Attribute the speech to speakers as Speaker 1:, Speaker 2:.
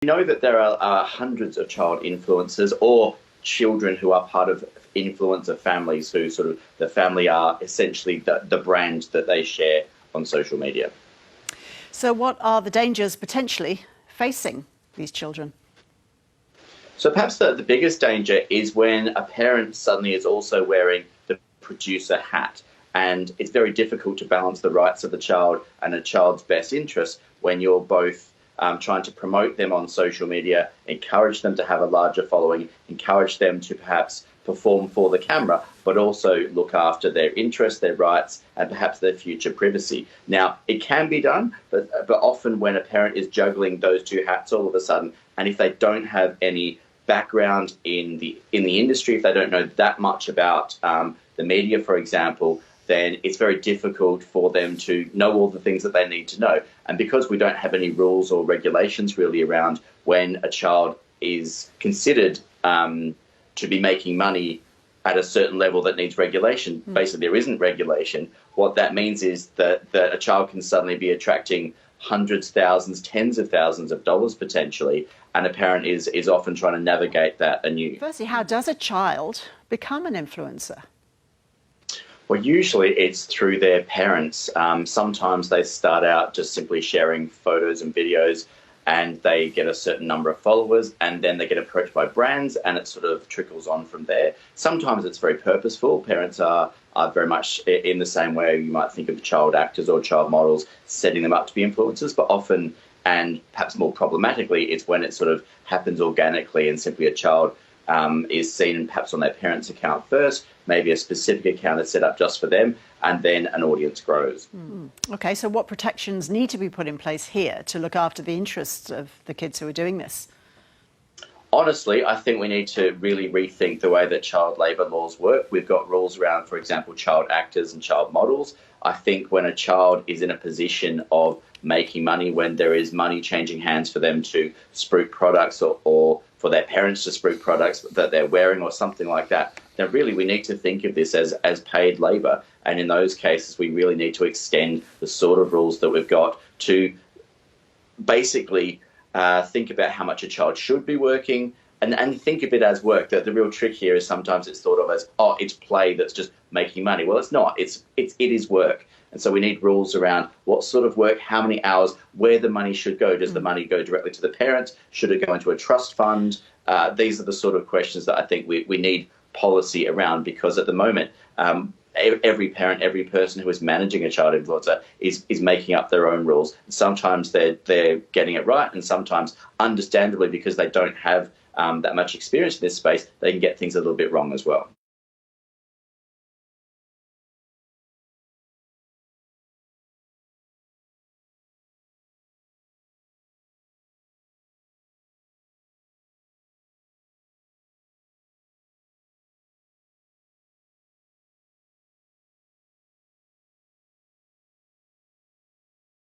Speaker 1: know that there are hundreds of child influencers or children who are part of influencer families who sort of the family are essentially the brand that they share on social media.
Speaker 2: So what are the dangers potentially facing these children?
Speaker 1: So perhaps the biggest danger is when a parent suddenly is also wearing the producer hat. And it's very difficult to balance the rights of the child and a child's best interests when you're both trying to promote them on social media, encourage them to have a larger following, encourage them to perhaps perform for the camera, but also look after their interests, their rights, and perhaps their future privacy. Now, it can be done, but often when a parent is juggling those two hats all of a sudden, and if they don't have any background in the industry, if they don't know that much about the media, for example, then it's very difficult for them to know all the things that they need to know. And because we don't have any rules or regulations really around when a child is considered to be making money at a certain level that needs regulation, basically there isn't regulation. What that means is that a child can suddenly be attracting hundreds, thousands, tens of thousands of dollars potentially, and a parent is often trying to navigate that anew.
Speaker 2: Firstly, how does a child become an influencer?
Speaker 1: Well, usually it's through their parents. Sometimes they start out just simply sharing photos and videos and they get a certain number of followers and then they get approached by brands and it sort of trickles on from there. Sometimes it's very purposeful. Parents are very much in the same way you might think of child actors or child models, setting them up to be influencers, but often, and perhaps more problematically, it's when it sort of happens organically and simply a child is seen perhaps on their parents' account first, maybe a specific account is set up just for them, and then an audience grows.
Speaker 2: Okay, so what protections need to be put in place here to look after the interests of the kids who are doing this?
Speaker 1: Honestly, I think we need to really rethink the way that child labour laws work. We've got rules around, for example, child actors and child models. I think when a child is in a position of making money, when there is money changing hands for them to spruik products or for their parents to spruik products that they're wearing or something like that, then really we need to think of this as paid labour. And in those cases, we really need to extend the sort of rules that we've got to basically think about how much a child should be working and think of it as work. That the real trick here is sometimes it's thought of as, oh, it's play that's just making money. Well, it's not. It is work. And so we need rules around what sort of work, how many hours, where the money should go. Does the money go directly to the parent? Should it go into a trust fund? These are the sort of questions that I think we need policy around, because at the moment, every parent, every person who is managing a child influencer is making up their own rules. Sometimes they're getting it right, and sometimes, understandably, because they don't have that much experience in this space, they can get things a little bit wrong as well.